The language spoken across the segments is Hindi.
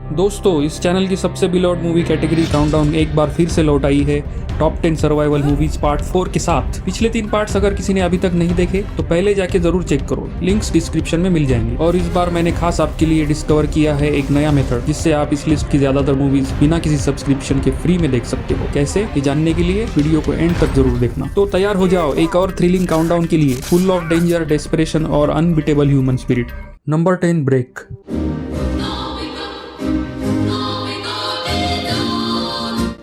दोस्तों, इस चैनल की सबसे बिलोड मूवी कैटेगरी काउंटडाउन एक बार फिर से लौट आई है टॉप 10 सर्वाइवल मूवीज पार्ट 4 के साथ। पिछले 3 पार्ट्स अगर किसी ने अभी तक नहीं देखे तो पहले जाके जरूर चेक करो, लिंक्स डिस्क्रिप्शन में मिल जाएंगे। और इस बार मैंने खास आपके लिए डिस्कवर किया है एक नया मेथड जिससे आप इस लिस्ट की ज्यादातर मूवीज बिना किसी सब्सक्रिप्शन के फ्री में देख सकते हो। कैसे, ये जानने के लिए वीडियो को एंड तक जरूर देखना। तो तैयार हो जाओ एक और थ्रिलिंग काउंटडाउन के लिए, फुल ऑफ डेंजर, डेस्परेशन और unbeatable human spirit. Number 10, break.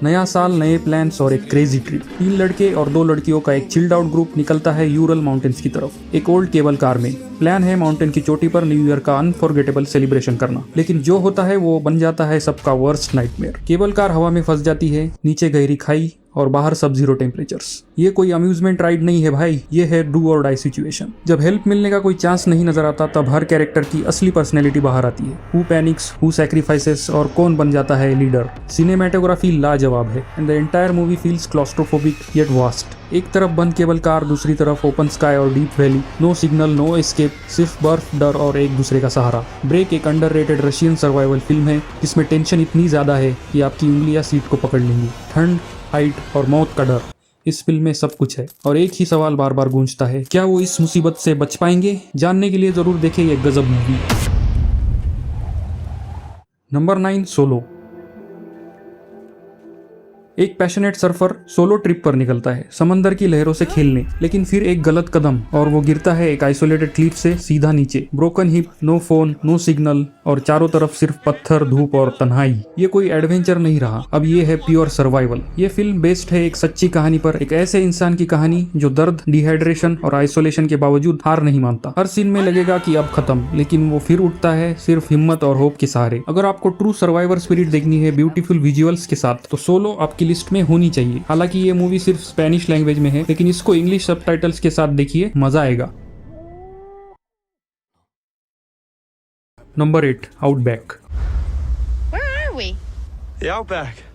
नया साल, नए प्लान्स और एक क्रेजी ट्रिप। 3 लड़के और 2 लड़कियों का एक चिल्ड आउट ग्रुप निकलता है यूरल माउंटेन्स की तरफ एक ओल्ड केबल कार में। प्लान है माउंटेन की चोटी पर न्यू ईयर का अनफॉरगेटेबल सेलिब्रेशन करना, लेकिन जो होता है वो बन जाता है सबका वर्स्ट नाइटमेयर। केबल कार हवा में फंस जाती है, नीचे गहरी खाई और बाहर सब जीरो टेम्परेचर्स। ये कोई अम्यूजमेंट राइड नहीं है भाई, ये है डू और डाई सिचुएशन। जब हेल्प मिलने का कोई चांस नहीं नजर आता तब हर कैरेक्टर की असली पर्सनैलिटी बाहर आती है। हु पैनिक्स, हु सैक्रिफाइसेस और कौन बन जाता है लीडर। सिनेमेटोग्राफी लाजवाब है and the entire movie feels claustrophobic yet vast. एक तरफ बंद केबल कार, दूसरी तरफ ओपन स्काई और deep valley. No signal, no escape, सिर्फ बर्फ, डर और एक दूसरे का सहारा। ब्रेक एक अंडररेटेड रशियन सर्वाइवल फिल्म है जिसमें टेंशन इतनी ज्यादा है कि आपकी उंगलियां सीट को पकड़ लेंगी। ठंड, हाइट और मौत का डर, इस फिल्म में सब कुछ है। और एक ही सवाल बार बार गूंजता है, क्या वो इस मुसीबत से बच पाएंगे? जानने के लिए जरूर देखें ये गजब मूवी। Number 9, solo. एक पैशनेट सर्फर सोलो ट्रिप पर निकलता है समंदर की लहरों से खेलने, लेकिन फिर एक गलत कदम और वो गिरता है एक आइसोलेटेड क्लिफ से सीधा नीचे। Broken hip, no phone, no signal और चारों तरफ सिर्फ पत्थर, धूप और तन्हाई। ये कोई एडवेंचर नहीं रहा, अब ये है प्योर सर्वाइवल। ये फिल्म बेस्ड है एक सच्ची कहानी पर, एक ऐसे इंसान की कहानी जो दर्द, डिहाइड्रेशन और आइसोलेशन के बावजूद हार नहीं मानता। हर सीन में लगेगा कि अब खत्म, लेकिन वो फिर उठता है सिर्फ हिम्मत और होप के सहारे। अगर आपको ट्रू सर्वाइवर स्पिरिट देखनी है ब्यूटीफुल विजुअल्स के साथ तो सोलो आपकी लिस्ट में होनी चाहिए। हालांकि ये मूवी सिर्फ स्पेनिश लैंग्वेज में है, लेकिन इसको इंग्लिश सबटाइटल्स के साथ देखिए, मजा आएगा। Number 8, outback. Where are we? The Outback.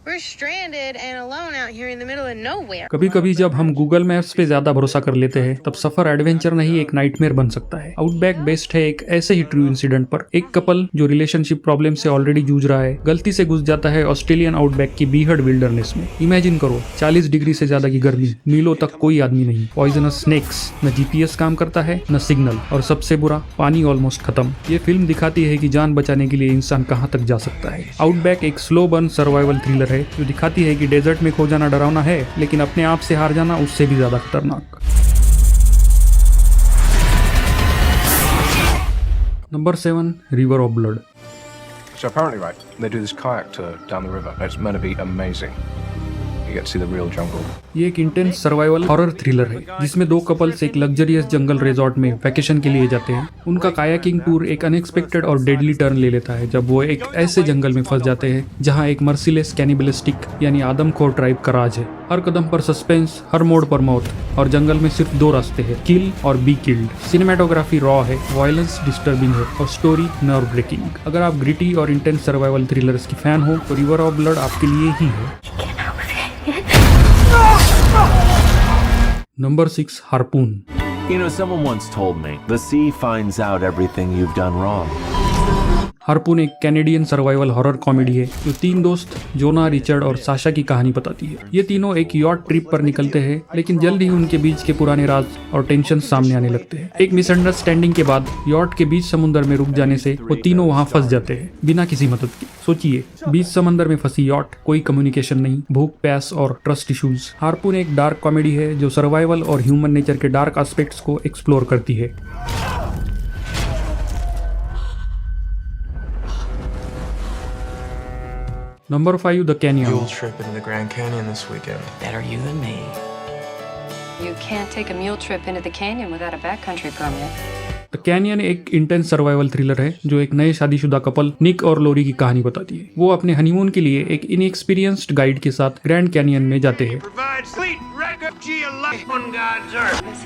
We're stranded and alone out here in the middle of nowhere. कभी कभी जब हम गूगल मैप्स पे ज्यादा भरोसा कर लेते हैं तब सफर एडवेंचर नहीं एक नाइटमेयर बन सकता है। आउटबैक बेस्ड है एक ऐसे ही ट्रू इंसिडेंट पर। एक कपल जो रिलेशनशिप प्रॉब्लम से ऑलरेडी जूझ रहा है गलती से घुस जाता है ऑस्ट्रेलियन आउटबैक की बीहड़ विल्डरनेस में। इमेजिन करो 40 डिग्री से ज्यादा की गर्मी, मीलों तक कोई आदमी नहीं, पॉइजनस स्नेक्स, न जीपीएस काम करता है न सिग्नल, और सबसे बुरा पानी ऑलमोस्ट खत्म। ये फिल्म दिखाती है कि जान बचाने के लिए इंसान कहाँ तक जा सकता है। आउटबैक एक स्लो बर्न सर्वाइवल थ्रिलर है जो दिखाती है कि डेजर्ट में खो जाना डरावना है, लेकिन अपने आप से हार जाना उससे भी ज्यादा खतरनाक। Number 7, river of blood. So apparently, right, they do this kayak tour down the river. It's meant to be amazing. You get to see the real jungle. ये एक इंटेंस सर्वाइवल हॉरर थ्रिलर है जिसमें 2 कपल्स एक लग्जरियस जंगल रिजॉर्ट में वैकेशन के लिए जाते हैं। उनका कायाकिंग टूर एक अनएक्सपेक्टेड और डेडली टर्न ले लेता है जब वो एक ऐसे जंगल में फंस जाते हैं जहां एक मर्सीलेस कैनिबलिस्टिक यानी आदमखोर ट्राइब का राज है। हर कदम पर सस्पेंस, हर मोड़ पर मौत, और जंगल में सिर्फ 2 रास्ते हैं, किल और बी किल्ड। सिनेमेटोग्राफी रॉ है, वायलेंस डिस्टर्बिंग है और स्टोरी नर्व ब्रेकिंग। अगर आप ग्रिटी और इंटेंस सर्वाइवल थ्रिलर्स की फैन हो तो रिवर ऑफ ब्लड आपके लिए ही है। Number 6, Harpoon. You know, someone once told me, the sea finds out everything you've done wrong. Harpoon एक कैनेडियन सर्वाइवल हॉरर कॉमेडी है जो 3 दोस्त जोना, रिचर्ड और साशा की कहानी बताती है। ये तीनों एक यॉट ट्रिप पर निकलते हैं, लेकिन जल्द ही उनके बीच के पुराने राज और टेंशन सामने आने लगते हैं। एक मिसअंडरस्टैंडिंग के बाद यॉट के बीच समुद्र में रुक जाने से वो तीनों वहाँ फंस जाते हैं बिना किसी मदद के। सोचिए, बीच समंदर में फंसी यॉट, कोई कम्युनिकेशन नहीं, भूख, प्यास और ट्रस्ट इश्यूज। हार्पून एक डार्क कॉमेडी है जो सर्वाइवल और ह्यूमन नेचर के डार्क एस्पेक्ट्स को एक्सप्लोर करती है। Number 5, The Canyon. Mule trip into the Grand Canyon this weekend. Better you than me. You can't take a mule trip into the canyon without a backcountry permit. The canyon एक इंटेंस सर्वाइवल थ्रिलर है जो एक नए शादीशुदा कपल निक और लोरी की कहानी बताती है। वो अपने हनीमून के लिए एक इनएक्सपीरियंस्ड गाइड के साथ ग्रैंड कैनियन में जाते हैं। This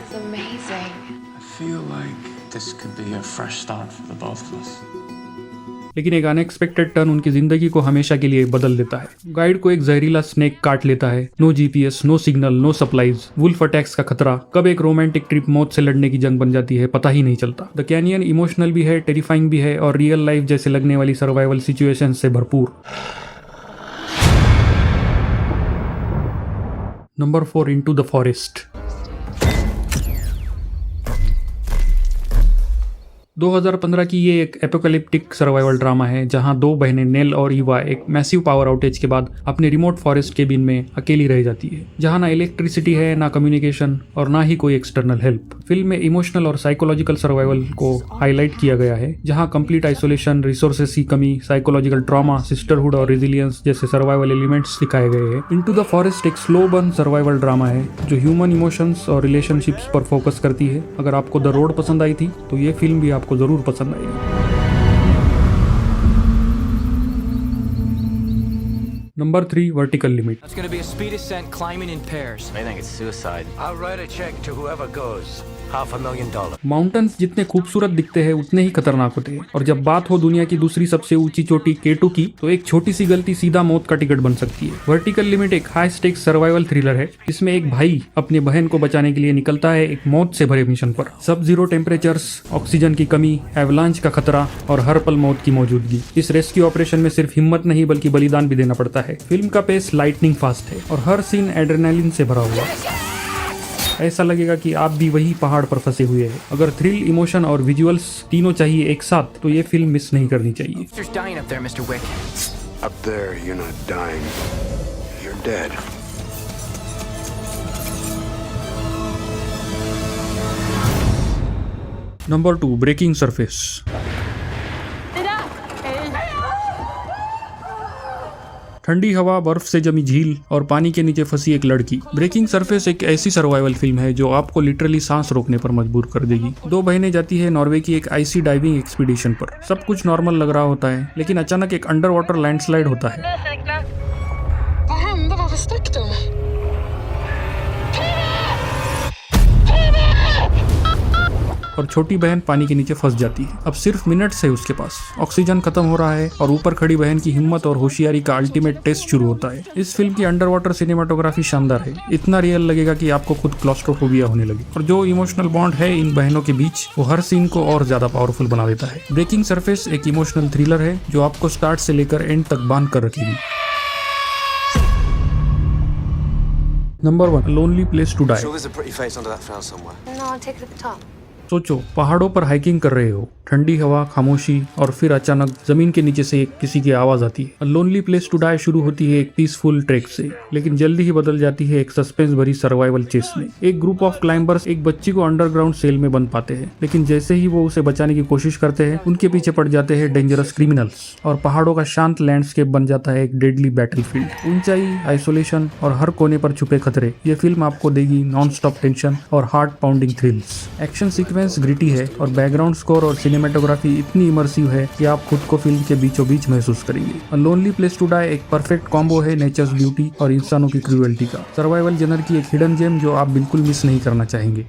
is amazing. I feel like this could be a fresh start for the both of us. लेकिन एक अनएक्सपेक्टेड टर्न उनकी जिंदगी को हमेशा के लिए बदल देता है। गाइड को एक जहरीला स्नेक काट लेता है। No GPS, no signal, no supplies, wolf attacks का खतरा। कब एक रोमांटिक ट्रिप मौत से लड़ने की जंग बन जाती है पता ही नहीं चलता। द कैनियन इमोशनल भी है, टेरिफाइंग भी है और रियल लाइफ जैसे लगने वाली सर्वाइवल सिचुएशन से भरपूर। Number 4, into the forest. 2015 की ये एक एपोकैलिप्टिक सर्वाइवल ड्रामा है जहां दो बहनें नेल और ईवा एक मैसिव पावर आउटेज के बाद अपने रिमोट फॉरेस्ट केबिन में अकेली रह जाती है, जहां ना इलेक्ट्रिसिटी है, ना कम्युनिकेशन और ना ही कोई एक्सटर्नल हेल्प। फिल्म में इमोशनल और साइकोलॉजिकल सर्वाइवल को हाईलाइट किया गया है, जहां कंप्लीट आइसोलेशन, रिसोर्सेस की कमी, साइकोलॉजिकल ट्रॉमा, सिस्टरहुड और रेजिलियंस जैसे सर्वाइवल एलिमेंट्स दिखाए गए हैं। इनटू द फॉरेस्ट एक स्लो बर्न सर्वाइवल ड्रामा है जो ह्यूमन इमोशंस और रिलेशनशिप्स पर फोकस करती है। अगर आपको द रोड पसंद आई थी तो ये फिल्म भी आपको जरूर पसंद आएगी। Number 3, vertical limit. It's going to be a speed ascent climbing in pairs. I think it's suicide. I'll write a check to whoever goes. $500,000. Mountains जितने खूबसूरत दिखते हैं उतने ही खतरनाक होते हैं, और जब बात हो दुनिया की दूसरी सबसे ऊंची चोटी K2 की तो एक छोटी सी गलती सीधा मौत का टिकट बन सकती है। वर्टिकल लिमिट एक हाई स्टेक्स सर्वाइवल थ्रिलर है जिसमें एक भाई अपने बहन को बचाने के लिए निकलता है एक मौत से भरे मिशन पर। सब जीरो टेम्परेचर्स, ऑक्सीजन की कमी, एवलांच का खतरा और हर पल मौत की मौजूदगी। इस रेस्क्यू ऑपरेशन में सिर्फ हिम्मत नहीं बल्कि बलिदान भी देना पड़ता है। फिल्म का पेस लाइटनिंग फास्ट है और हर सीन एड्रेनालिन से भरा हुआ है। ऐसा लगेगा कि आप भी वही पहाड़ पर फंसे हुए हैं। अगर थ्रिल, इमोशन और विजुअल्स तीनों चाहिए एक साथ तो ये फिल्म मिस नहीं करनी चाहिए। You're dying up there, Mr. Wick. Up there, you're not dying. You're dead. Number 2, breaking surface. ठंडी हवा, बर्फ से जमी झील और पानी के नीचे फंसी एक लड़की। ब्रेकिंग सरफेस एक ऐसी सर्वाइवल फिल्म है जो आपको लिटरली सांस रोकने पर मजबूर कर देगी। दो बहनें जाती है नॉर्वे की एक आइसी डाइविंग एक्सपीडिशन पर। सब कुछ नॉर्मल लग रहा होता है लेकिन अचानक एक अंडर वाटर लैंडस्लाइड होता है। Vad hände? Varför stack de? और छोटी बहन पानी के नीचे फंस जाती है। अब सिर्फ मिनट्स है उसके पास, ऑक्सीजन खत्म हो रहा है और ऊपर खड़ी बहन की हिम्मत और होशियारी का अल्टीमेट टेस्ट शुरू होता है। इस फिल्म की अंडर वाटर सिनेमाटोग्राफी शानदार है, इतना रियल लगेगा कि आपको खुद क्लॉस्ट्रोफोबिया होने लगे। और जो इमोशनल बॉन्ड है इन बहनों के बीच वो हर सीन को और ज्यादा पावरफुल बना देता है। ब्रेकिंग सरफेस एक इमोशनल थ्रिलर है जो आपको स्टार्ट से लेकर एंड तक बांध कर रखेगी। Number 1, lonely place to die. There's a pretty face under that frown somewhere. No, I'll take it at the top. सोचो, पहाड़ों पर हाइकिंग कर रहे हो, ठंडी हवा, खामोशी और फिर अचानक जमीन के नीचे से किसी की आवाज आती है। लोनली प्लेस टू डाई शुरू होती है एक पीसफुल ट्रैक से, लेकिन जल्दी ही बदल जाती है एक सस्पेंस भरी सर्वाइवल चेस में। एक ग्रुप ऑफ क्लाइंबर्स एक बच्ची को अंडरग्राउंड सेल में बंद पाते हैं, लेकिन जैसे ही वो उसे बचाने की कोशिश करते हैं उनके पीछे पड़ जाते हैं डेंजरस क्रिमिनल्स और पहाड़ों का शांत लैंडस्केप बन जाता है एक डेडली बैटलफील्ड। ऊंचाई, आइसोलेशन और हर कोने पर छुपे खतरे, ये फिल्म आपको देगी नॉन स्टॉप टेंशन और heart pounding thrills. Action sequence gritty है और बैकग्राउंड स्कोर और सिनेमेटोग्राफी इतनी इमर्सिव है कि आप खुद को फिल्म के बीचों बीच महसूस करेंगे। लोनली प्लेस टू डाई एक परफेक्ट कॉम्बो है नेचर्स ब्यूटी और इंसानों की क्रूएल्टी का। सर्वाइवल जनर की एक हिडन जेम जो आप बिल्कुल मिस नहीं करना चाहेंगे।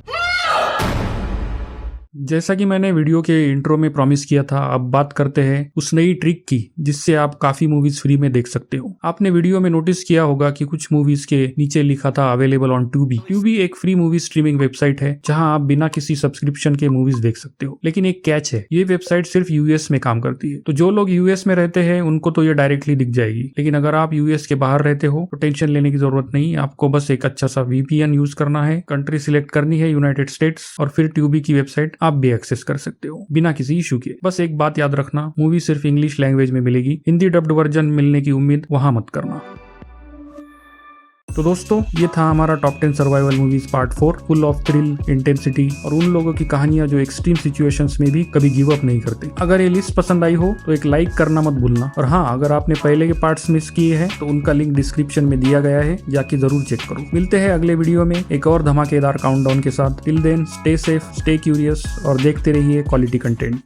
जैसा कि मैंने वीडियो के इंट्रो में प्रॉमिस किया था, अब बात करते हैं उस नई ट्रिक की जिससे आप काफी मूवीज फ्री में देख सकते हो। आपने वीडियो में नोटिस किया होगा कि कुछ मूवीज के नीचे लिखा था अवेलेबल ऑन ट्यूबी। ट्यूबी एक फ्री मूवी स्ट्रीमिंग वेबसाइट है जहां आप बिना किसी सब्सक्रिप्शन के मूवीज देख सकते हो, लेकिन एक कैच है, ये वेबसाइट सिर्फ यूएस में काम करती है। तो जो लोग यूएस में रहते हैं उनको तो ये डायरेक्टली दिख जाएगी, लेकिन अगर आप यूएस के बाहर रहते हो तो टेंशन लेने की जरूरत नहीं। आपको बस एक अच्छा सा VPN यूज करना है, कंट्री सिलेक्ट करनी है यूनाइटेड स्टेट्स, और फिर ट्यूबी की वेबसाइट आप भी एक्सेस कर सकते हो बिना किसी इशू के। बस एक बात याद रखना, मूवी सिर्फ इंग्लिश लैंग्वेज में मिलेगी, हिंदी डब्ड वर्जन मिलने की उम्मीद वहां मत करना। तो दोस्तों, ये था हमारा top 10 survival movies part 4, full of thrill, intensity और उन लोगों की कहानियां जो एक्सट्रीम सिचुएशंस में भी कभी गिव अप नहीं करते। अगर ये लिस्ट पसंद आई हो तो एक लाइक करना मत भूलना, और हाँ, अगर आपने पहले के पार्ट्स मिस किए हैं तो उनका लिंक डिस्क्रिप्शन में दिया गया है, जाके जरूर चेक करो। मिलते हैं अगले वीडियो में एक और धमाकेदार काउंटडाउन के साथ। Till then, stay safe, stay curious और देखते रहिए क्वालिटी कंटेंट।